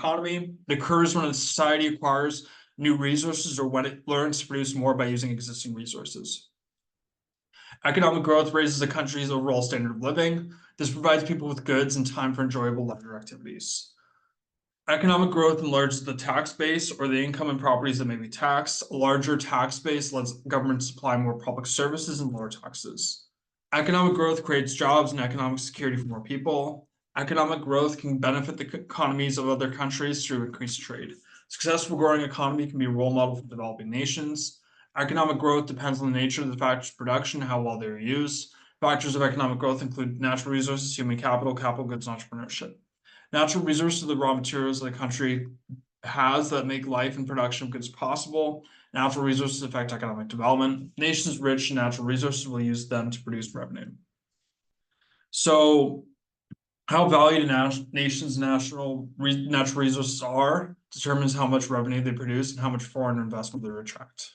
economy. It occurs when a society acquires new resources or when it learns to produce more by using existing resources. Economic growth raises a country's overall standard of living. This provides people with goods and time for enjoyable leisure activities. Economic growth enlarges the tax base or the income and properties that may be taxed. A larger tax base lets government supply more public services and lower taxes. Economic growth creates jobs and economic security for more people. Economic growth can benefit the economies of other countries through increased trade. Successful growing economy can be a role model for developing nations. Economic growth depends on the nature of the factors of production and how well they are used. Factors of economic growth include natural resources, human capital, capital goods, and entrepreneurship. Natural resources are the raw materials that a country has that make life and production of goods possible. Natural resources affect economic development. Nations rich in natural resources will use them to produce revenue. So, how valued a nation's natural resources are determines how much revenue they produce and how much foreign investment they attract.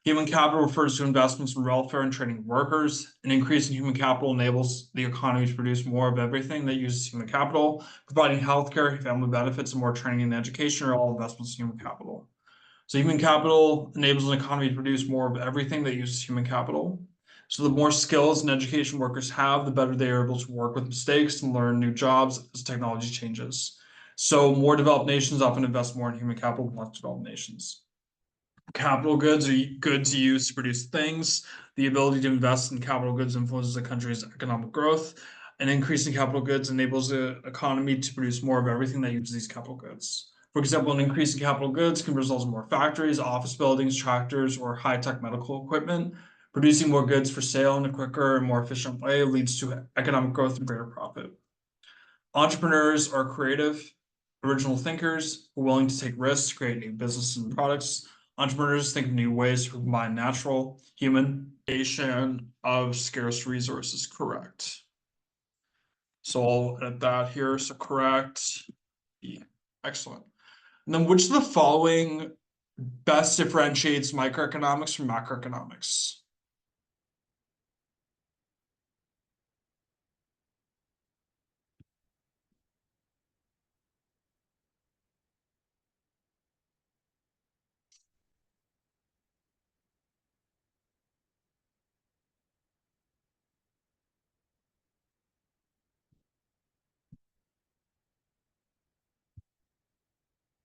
Human capital refers to investments in welfare and training of workers. An increase in human capital enables the economy to produce more of everything that uses human capital. Providing healthcare, family benefits, and more training and education are all investments in human capital. So human capital enables an economy to produce more of everything that uses human capital. So the more skills and education workers have, the better they are able to work with mistakes and learn new jobs as technology changes. So more developed nations often invest more in human capital than less developed nations. Capital goods are goods used to produce things. The ability to invest in capital goods influences a country's economic growth. An increase in capital goods enables the economy to produce more of everything that uses these capital goods. For example, an increase in capital goods can result in more factories, office buildings, tractors, or high-tech medical equipment. Producing more goods for sale in a quicker and more efficient way leads to economic growth and greater profit. Entrepreneurs are creative, original thinkers who are willing to take risks to create new businesses and products. Entrepreneurs think of new ways to combine natural, human, creation of scarce resources. Correct. So I'll edit that here. So correct. Yeah. Excellent. And then which of the following best differentiates microeconomics from macroeconomics?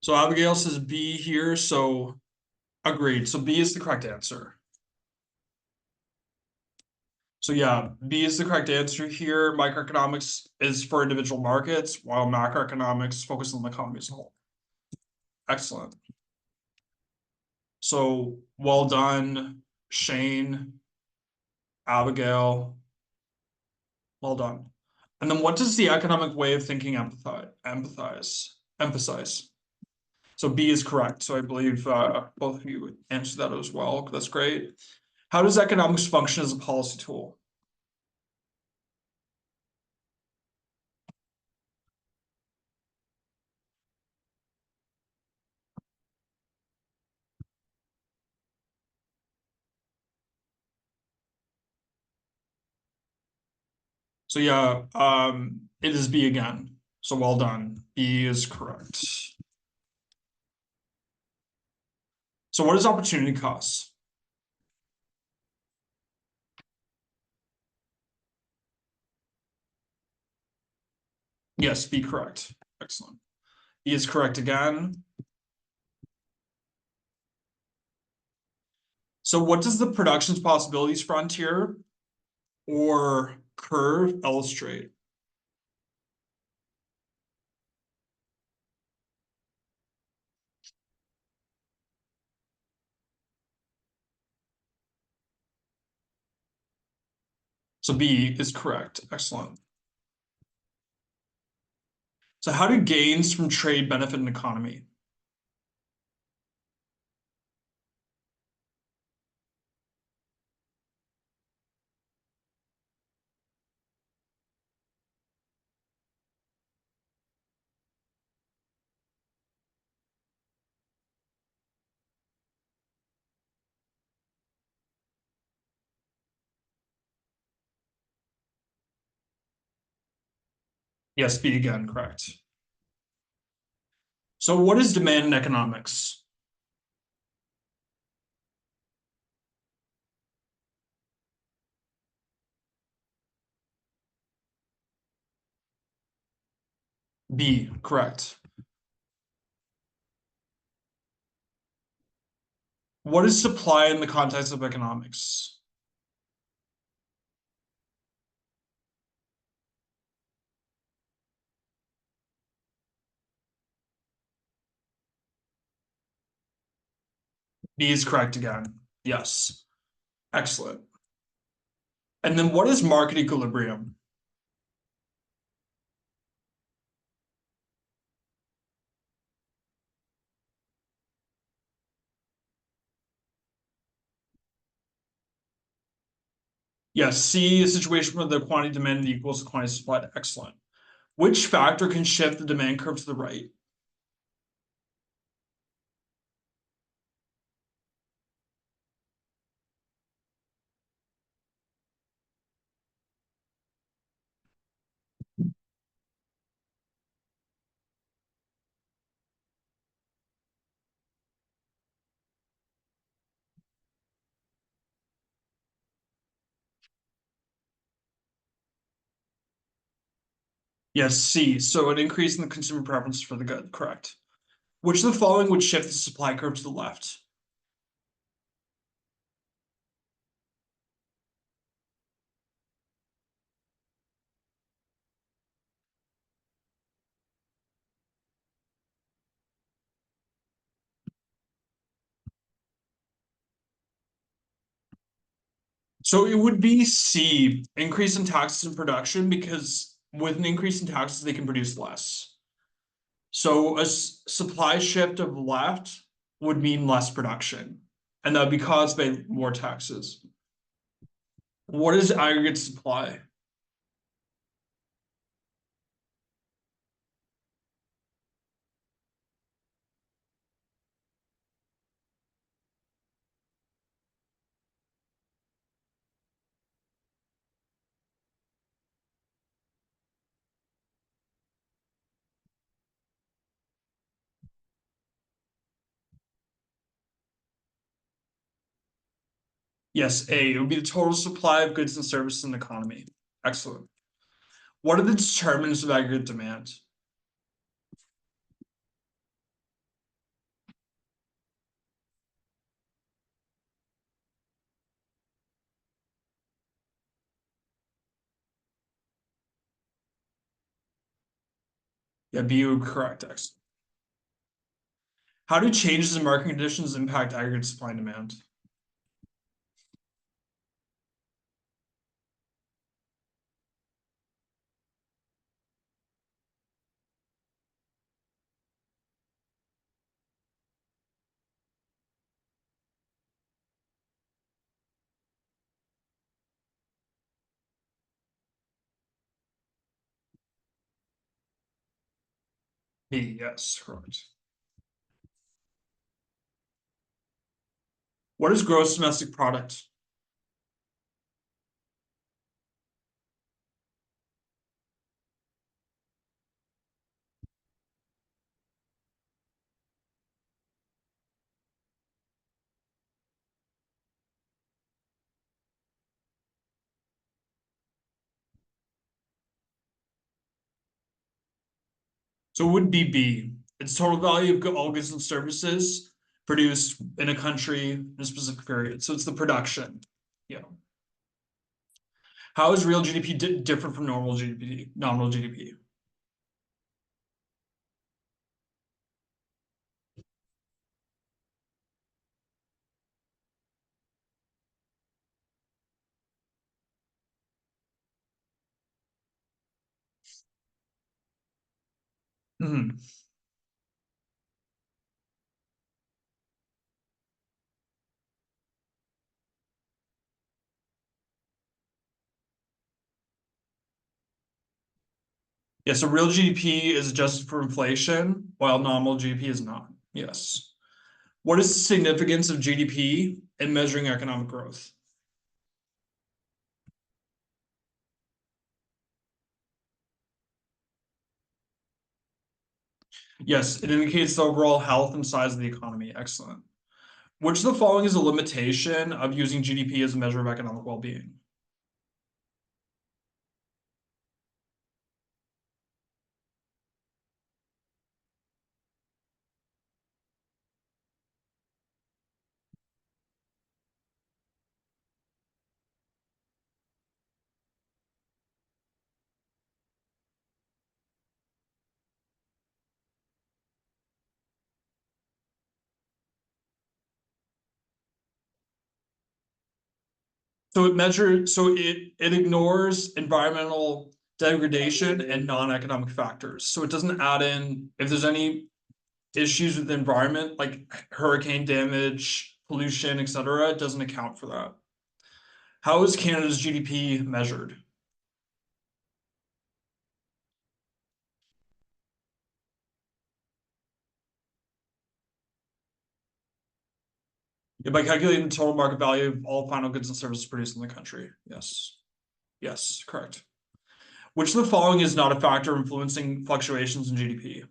So Abigail says B here, so agreed. So B is the correct answer. So yeah, B is the correct answer here. Microeconomics is for individual markets, while macroeconomics focuses on the economy as a whole. Excellent. So well done, Shane, Abigail. Well done. And then what does the economic way of thinking emphasize? So B is correct. So I believe both of you answered that as well. That's great. How does economics function as a policy tool? So yeah, it is B again. So well done. B is correct. So what is opportunity cost? Yes, B correct. Excellent. B is correct again. So what does the productions possibilities frontier or curve illustrate? So B is correct. Excellent. So how do gains from trade benefit an economy? Yes, B again, correct. So what is demand in economics? B, correct. What is supply in the context of economics? B is correct again. Yes. Excellent. And then what is market equilibrium? Yes, C, a situation where the quantity demanded equals the quantity supplied. Excellent. Which factor can shift the demand curve to the right? Yes, C. So an increase in the consumer preference for the good. Correct. Which of the following would shift the supply curve to the left? So it would be C, increase in taxes and production, because with an increase in taxes, they can produce less. So a supply shift of left would mean less production, and that would be caused by more taxes. What is aggregate supply? Yes, A. It would be the total supply of goods and services in the economy. Excellent. What are the determinants of aggregate demand? Yeah, B would be correct. Excellent. How do changes in market conditions impact aggregate supply and demand? B, yes, correct. What is gross domestic product? So it would be B. It's total value of all goods and services produced in a country in a specific period. So it's the production. Yeah. How is real GDP different from normal GDP, nominal GDP? Mhm. Yeah, so real GDP is adjusted for inflation, while nominal GDP is not. Yes. What is the significance of GDP in measuring economic growth? Yes, it indicates the overall health and size of the economy. Excellent. Which of the following is a limitation of using GDP as a measure of economic well-being? So it ignores environmental degradation and non-economic factors. So it doesn't add in if there's any issues with the environment, like hurricane damage, pollution, etc. It doesn't account for that. How is Canada's GDP measured? Yeah, by calculating the total market value of all final goods and services produced in the country. Yes. Yes, correct. Which of the following is not a factor influencing fluctuations in GDP?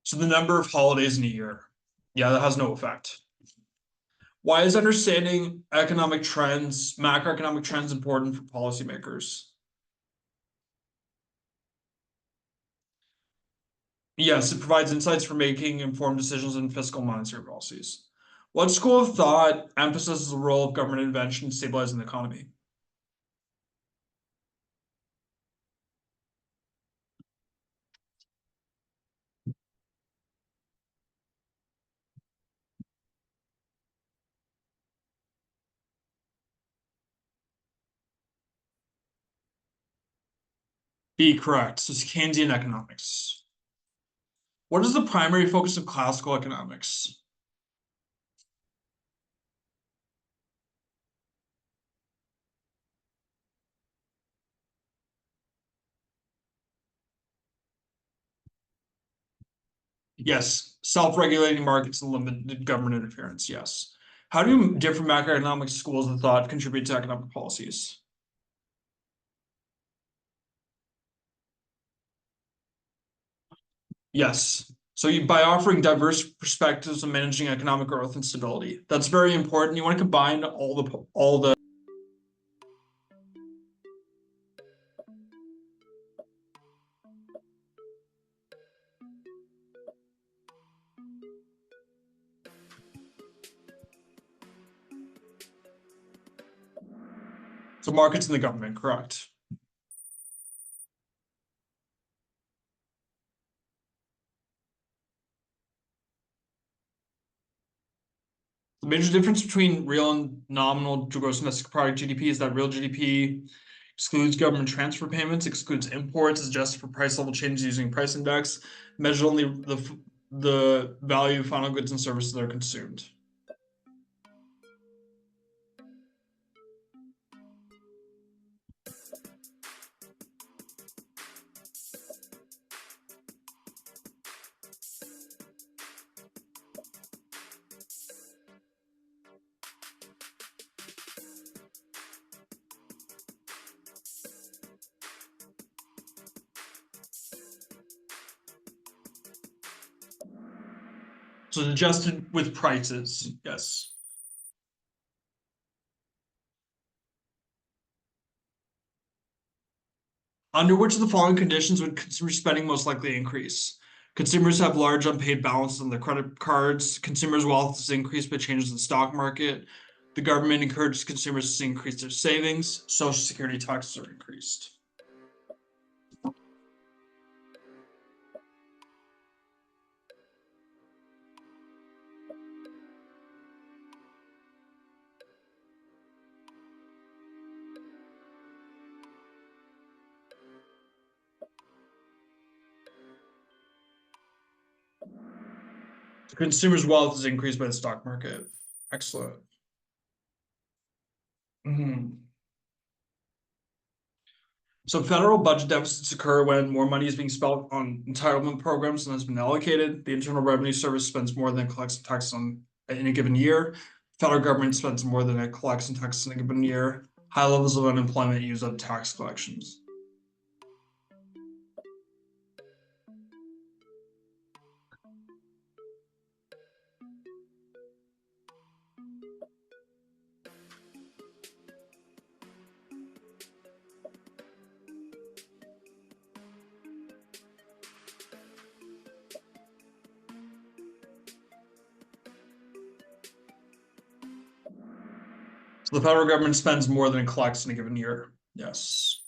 So the number of holidays in a year. Yeah, that has no effect. Why is understanding economic trends, macroeconomic trends important for policymakers? Yes, it provides insights for making informed decisions in fiscal and monetary policies. What school of thought emphasizes the role of government intervention in stabilizing the economy? B, correct. So it's Keynesian economics. What is the primary focus of classical economics? Yes, self-regulating markets and limited government interference. Yes. How do different macroeconomic schools of thought contribute to economic policies? Yes. So by offering diverse perspectives on managing economic growth and stability, that's very important. You want to combine all the. So markets and the government, correct. The major difference between real and nominal gross domestic product GDP is that real GDP excludes government transfer payments, excludes imports, is adjusted for price level changes using price index, measures only the value of final goods and services that are consumed. So it's adjusted with prices, yes. Under which of the following conditions would consumer spending most likely increase? Consumers have large unpaid balances on their credit cards. Consumers' wealth is increased by changes in the stock market. The government encourages consumers to increase their savings. Social security taxes are increased. The consumers' wealth is increased by the stock market. Excellent. Mhm. So federal budget deficits occur when more money is being spent on entitlement programs than has been allocated. The Internal Revenue Service spends more than it collects in taxes in a given year. Federal government spends more than it collects in taxes in a given year. High levels of unemployment use up tax collections. So the federal government spends more than it collects in a given year. Yes.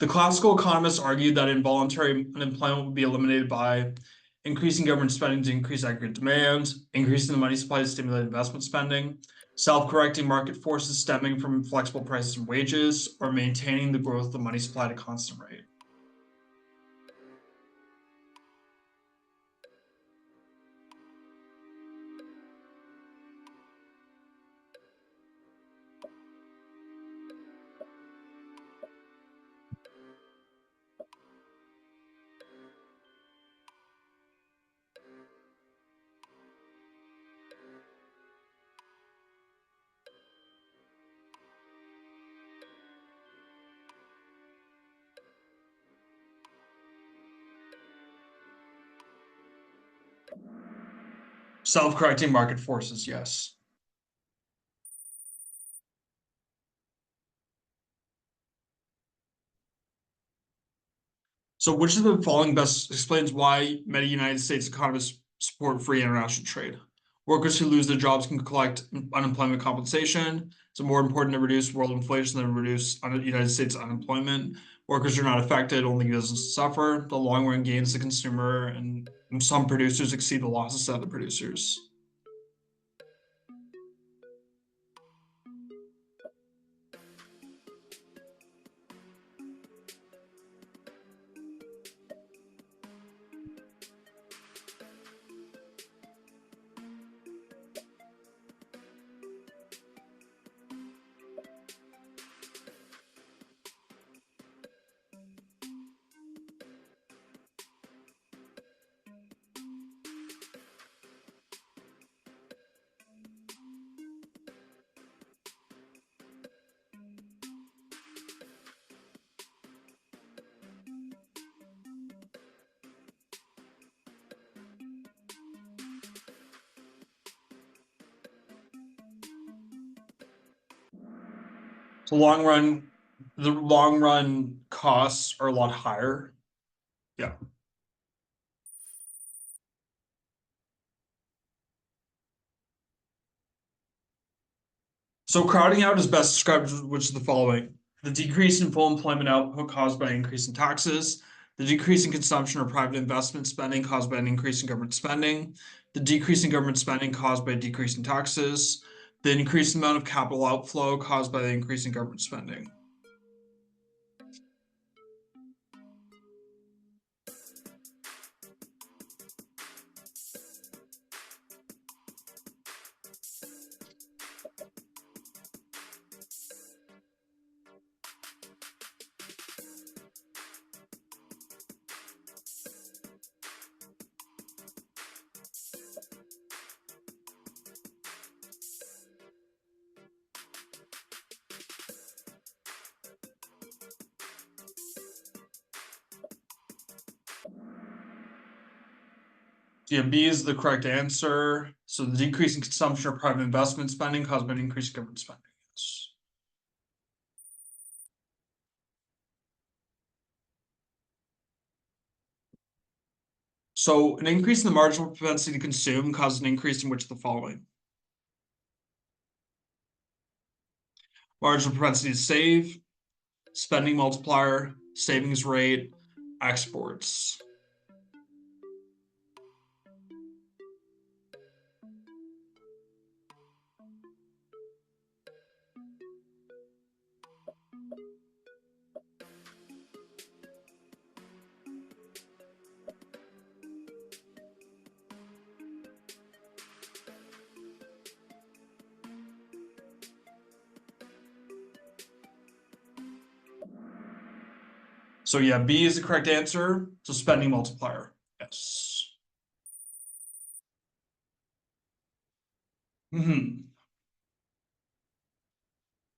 The classical economists argued that involuntary unemployment would be eliminated by increasing government spending to increase aggregate demand, increasing the money supply to stimulate investment spending, self-correcting market forces stemming from flexible prices and wages, or maintaining the growth of the money supply at a constant rate. Self-correcting market forces, yes. So which of the following best explains why many United States economists support free international trade? Workers who lose their jobs can collect unemployment compensation. It's more important to reduce world inflation than reduce United States unemployment. Workers are not affected, only businesses suffer. The long run gains the consumer, and some producers exceed the losses of the producers. So the long run costs are a lot higher. Yeah. So crowding out is best described, which is the following: the decrease in full employment output caused by an increase in taxes, the decrease in consumption or private investment spending caused by an increase in government spending, the decrease in government spending caused by a decrease in taxes, the increased amount of capital outflow caused by the increase in government spending. Yeah, B is the correct answer. So the decrease in consumption or private investment spending caused by an increase in government spending. Yes. So an increase in the marginal propensity to consume causes an increase in which of the following: marginal propensity to save, spending multiplier, savings rate, exports. So yeah, B is the correct answer. So spending multiplier. Yes.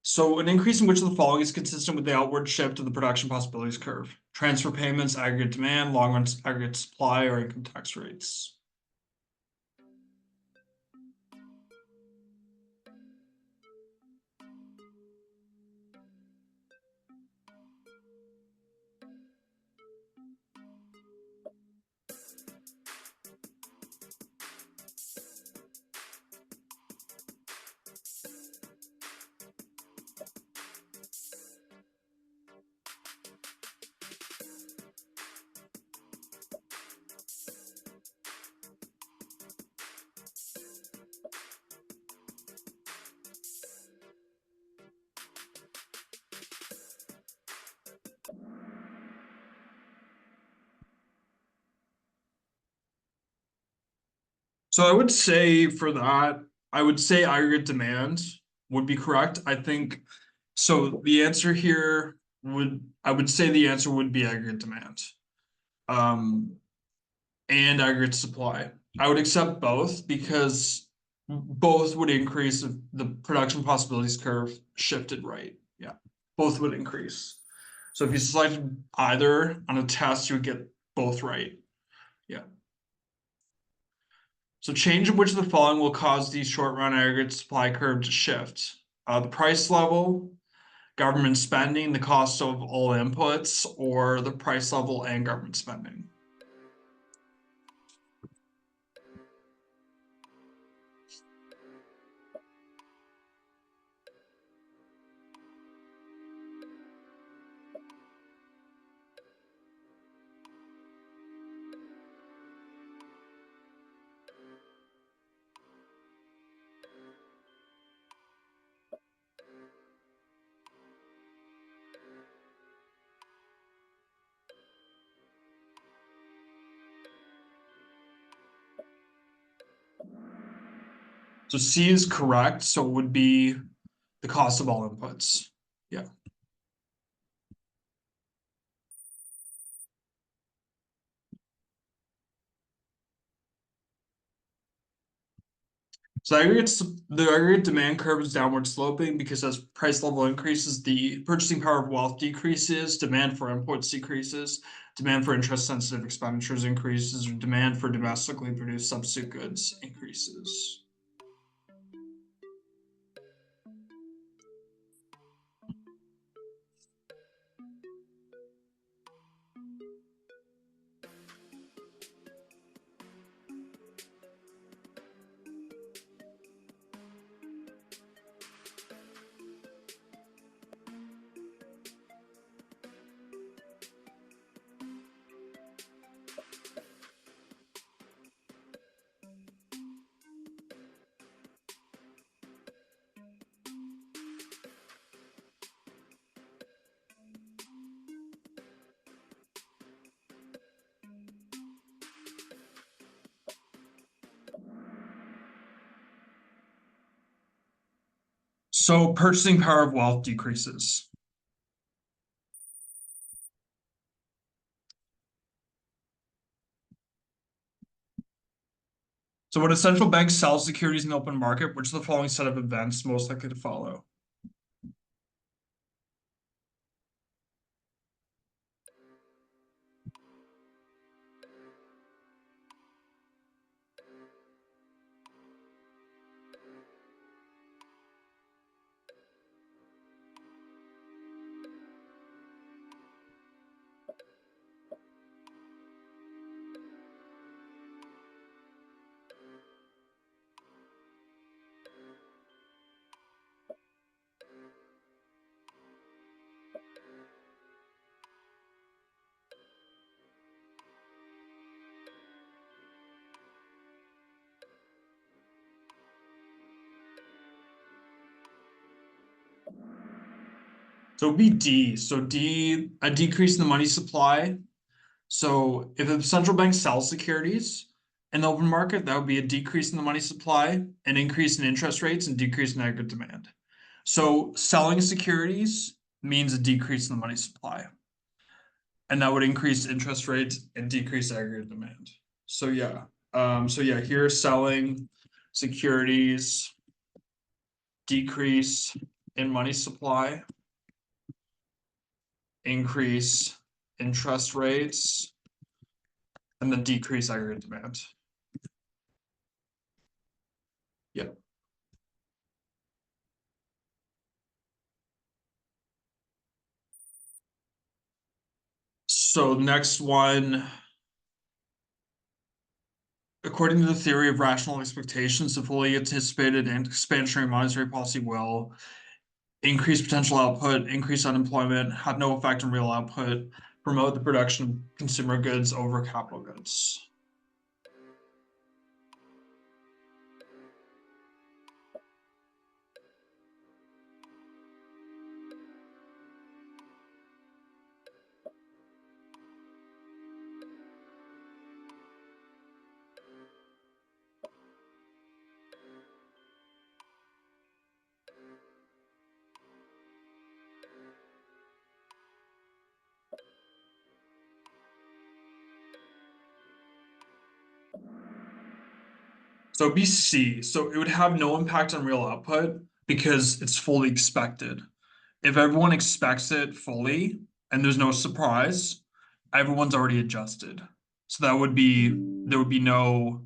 So an increase in which of the following is consistent with the outward shift of the production possibilities curve? Transfer payments, aggregate demand, long run aggregate supply, or income tax rates? So I would say for that, I would say aggregate demand would be correct. I think so. The answer here I would say the answer would be aggregate demand. And aggregate supply. I would accept both because both would increase if the production possibilities curve shifted right. Yeah, both would increase. So if you selected either on a test, you would get both right. Yeah. So change in which of the following will cause the short run aggregate supply curve to shift? The price level, government spending, the cost of all inputs, or the price level and government spending. So C is correct. So it would be the cost of all inputs. Yeah. So the aggregate demand curve is downward sloping because as price level increases, the purchasing power of wealth decreases, demand for imports decreases, demand for interest sensitive expenditures increases, or demand for domestically produced substitute goods increases. So purchasing power of wealth decreases. So when a central bank sells securities in the open market, which of the following set of events most likely to follow? So it would be D. So D, a decrease in the money supply. So if the central bank sells securities in the open market, that would be a decrease in the money supply, an increase in interest rates, and decrease in aggregate demand. So selling securities means a decrease in the money supply. And that would increase interest rates and decrease aggregate demand. So yeah, here selling securities, decrease in money supply, increase interest rates, and then decrease aggregate demand. Yep. So next one, according to the theory of rational expectations, the fully anticipated and expansionary monetary policy will increase potential output, increase unemployment, have no effect on real output, promote the production of consumer goods over capital goods. So it'd be C. So it would have no impact on real output because it's fully expected. If everyone expects it fully and there's no surprise, everyone's already adjusted. So there would be no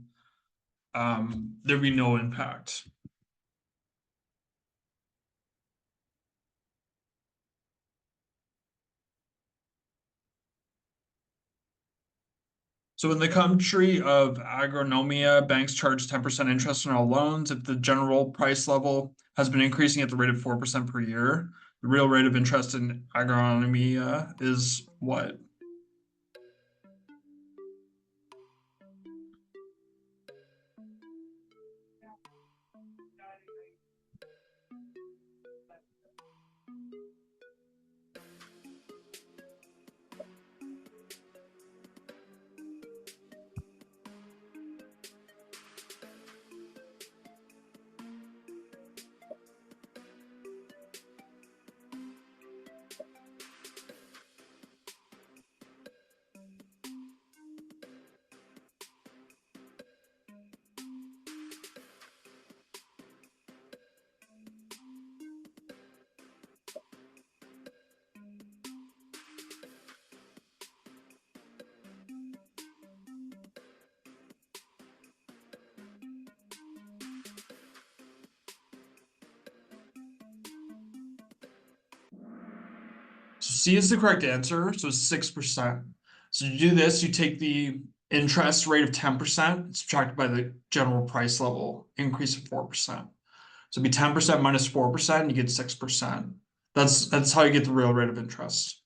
there'd be no impact. So in the country of agronomia, banks charge 10% interest on all loans if the general price level has been increasing at the rate of 4% per year. The real rate of interest in agronomia is what? So C is the correct answer. So it's 6%. So to do this, you take the interest rate of 10% subtracted by the general price level increase of 4%. So it'd be 10% minus 4%, you get 6%. That's how you get the real rate of interest.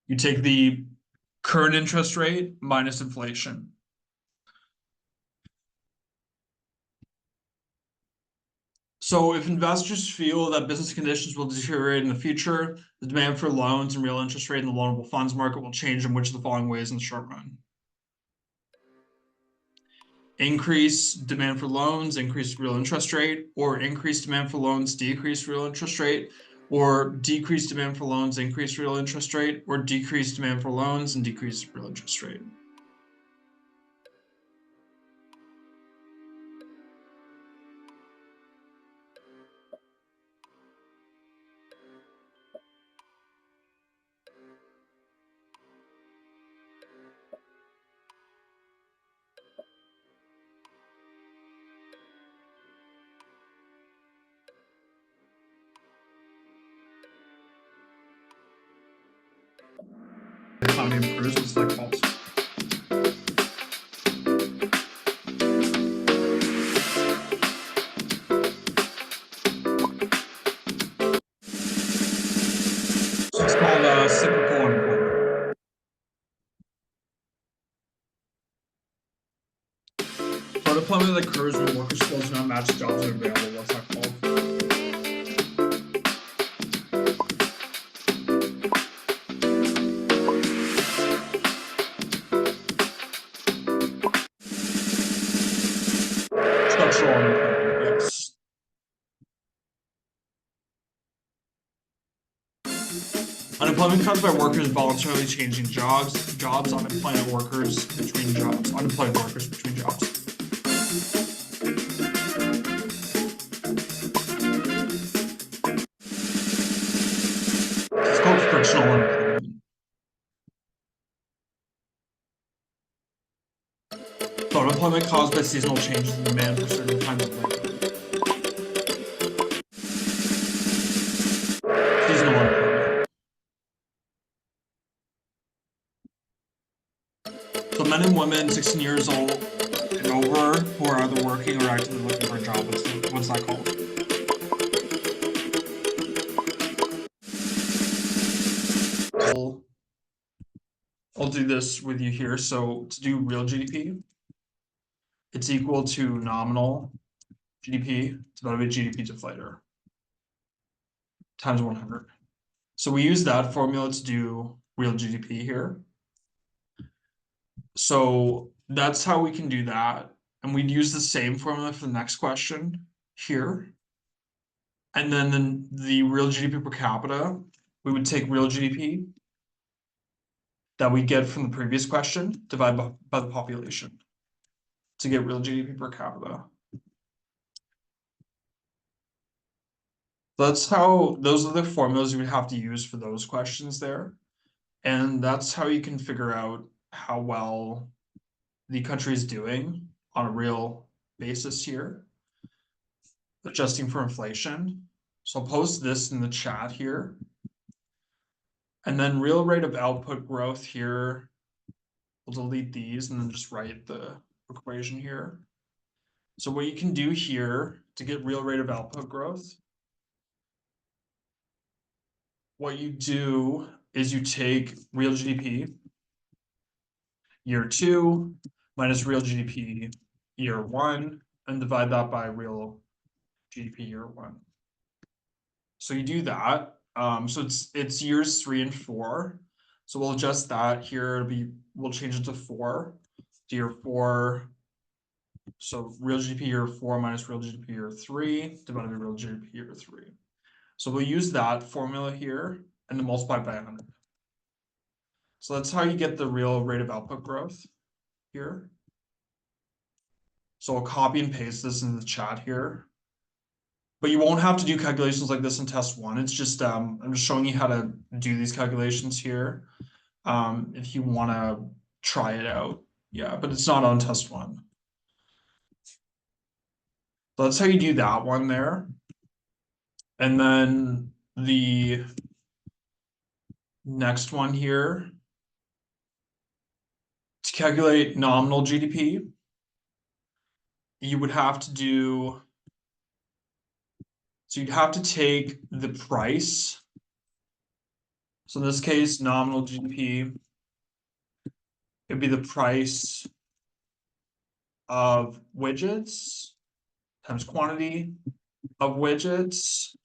You take the current interest rate minus inflation. So if investors feel that business conditions will deteriorate in the future, the demand for loans and real interest rate in the loanable funds market will change in which of the following ways in the short run. Increase demand for loans, increase real interest rate, or increase demand for loans, decrease real interest rate, or decrease demand for loans, increase real interest rate, or decrease demand for loans and decrease real interest rate. Economy improves, what's that called? So it's called cyclical unemployment. So unemployment that occurs when workers' skills do not match jobs that are available, what's that called? Structural unemployment, yes. Unemployment Unemployment caused by workers voluntarily changing jobs. Unemployment workers between jobs. Unemployed workers between jobs. It's called frictional unemployment. So unemployment caused by seasonal changes in demand for certain kinds of labor. Seasonal unemployment. So men and women 16 years old and over who are either working or actively looking for a job. What's that called? I'll do this with you here. So to do real GDP, it's equal to nominal GDP divided by GDP deflator times 100. So we use that formula to do real GDP here. So that's how we can do that. And we'd use the same formula for the next question here. And then the real GDP per capita, we would take real GDP that we get from the previous question, divided by the population to get real GDP per capita. Those are the formulas you would have to use for those questions there. And that's how you can figure out how well the country is doing on a real basis here, adjusting for inflation. So I'll post this in the chat here. And then real rate of output growth here, we'll delete these and then just write the equation here. So what you can do here to get real rate of output growth, what you do is you take real GDP year 2 minus real GDP year 1 and divide that by real GDP year 1. So you do that. So it's years 3 and 4. So we'll adjust that here. We'll change it to 4. To year 4. So real GDP year 4 minus real GDP year 3 divided by real GDP year 3. So we'll use that formula here and then multiply by 100. So that's how you get the real rate of output growth here. So I'll copy and paste this in the chat here. But you won't have to do calculations like this in test 1. It's just I'm just showing you how to do these calculations here. If you want to try it out. Yeah, but it's not on test 1. So that's how you do that one there. And then the next one here, to calculate nominal GDP, you would have to do, so you'd have to take the price. So in this case, nominal GDP, it'd be the price of widgets times quantity of widgets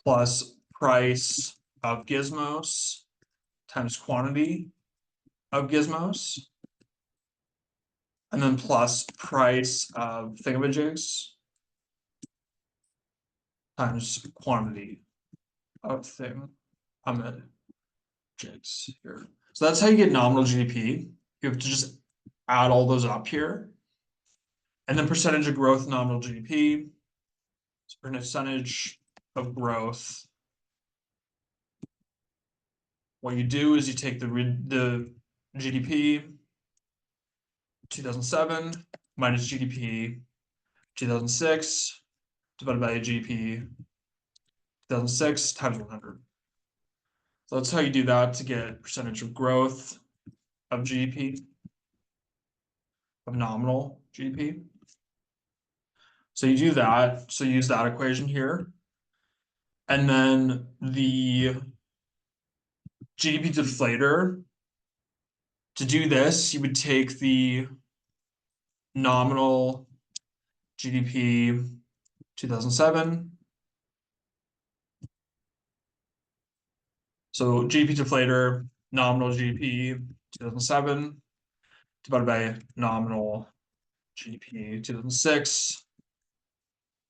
plus price of gizmos times quantity of gizmos, and then plus price of thingamajigs times quantity of thingamajigs here. So that's how you get nominal GDP. You have to just add all those up here. And then percentage of growth nominal GDP. So percentage of growth. What you do is you take the GDP 2007 minus GDP 2006 divided by GDP 2006 times 100. So that's how you do that to get percentage of growth of GDP, of nominal GDP. So you do that, so you use that equation here. And then the GDP deflator, to do this, you would take the nominal GDP 2007. So GDP deflator, nominal GDP 2007 divided by nominal GDP 2006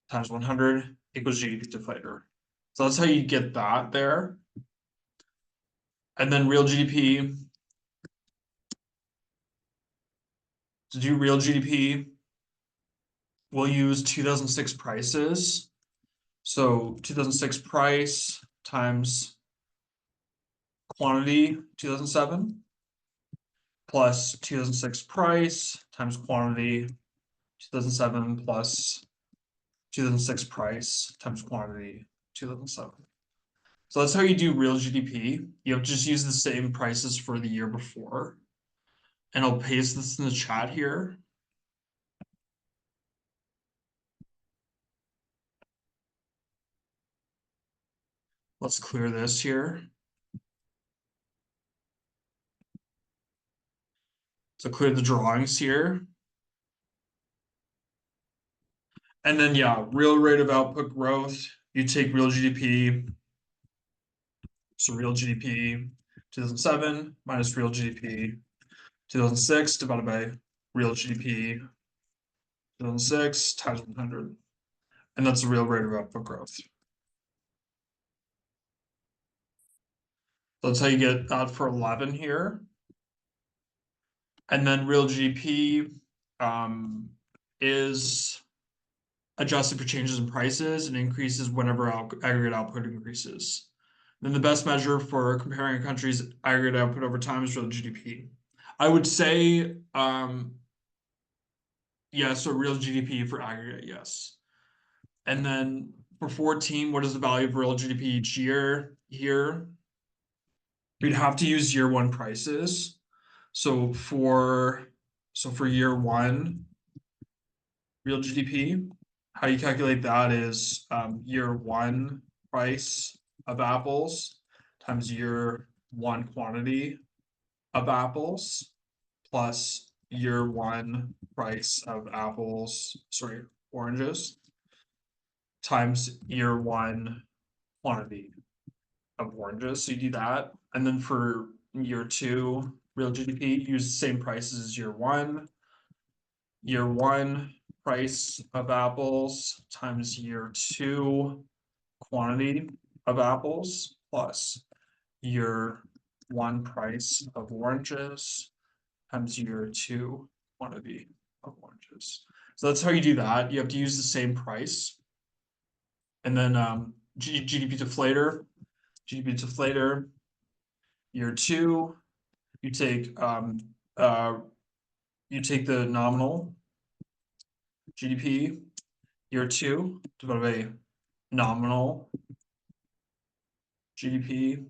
times 100 equals GDP deflator. So that's how you get that there. And then real GDP. To do real GDP, we'll use 2006 prices. So 2006 price times quantity 2007 plus 2006 price times quantity 2007 plus 2006 price times quantity 2007. So that's how you do real GDP. You have to just use the same prices for the year before. And I'll paste this in the chat here. Let's clear this here. So clear the drawings here. And then, yeah, real rate of output growth. You take real GDP. So real GDP 2007 minus real GDP 2006 divided by real GDP 2006 times 100. And that's the real rate of output growth. So that's how you get that for 11 here. And then real GDP is adjusted for changes in prices and increases whenever aggregate output increases. Then the best measure for comparing a country's aggregate output over time is real GDP. I would say, yeah, so real GDP for aggregate, yes. And then for 14, what is the value of real GDP each year here? We'd have to use year one prices. So for year one, real GDP, how you calculate that is year one price of apples times year one quantity of apples plus year one price of oranges times year one quantity of oranges. So you do that. And then for year two, real GDP, use the same prices as year one price of apples times year two quantity of apples plus year one price of oranges times year two quantity of oranges. So that's how you do that. You have to use the same price. And then GDP deflator, year two, you take the nominal GDP year two divided by nominal GDP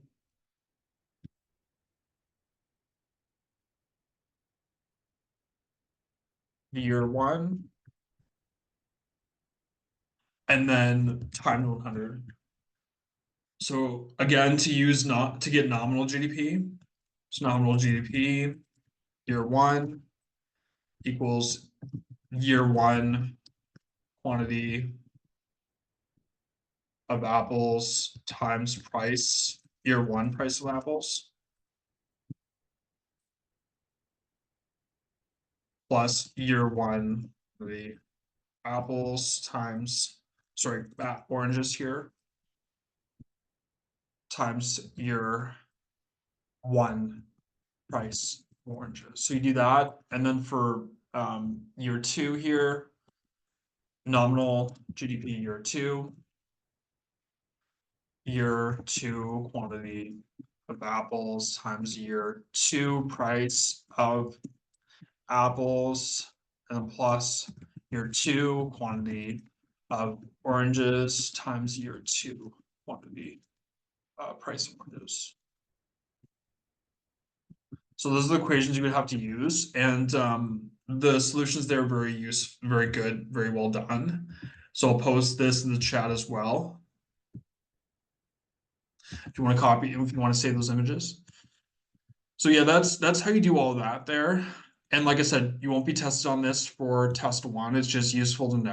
year one, and then times 100. So again, to get nominal GDP, so nominal GDP year one equals year one quantity of apples times price, year one price of apples, plus year one the apples times, oranges here, times year one price of oranges. So you do that, and then for year two here, nominal GDP year two quantity of apples times year two price of apples, and plus year two quantity of oranges times year two quantity price of oranges. So those are the equations you would have to use, and the solutions there are very good, very well done. So I'll post this in the chat as well if you want to copy, if you want to save those images. So yeah, that's how you do all of that there. And like I said, you won't be tested on this for test one. It's just useful to know.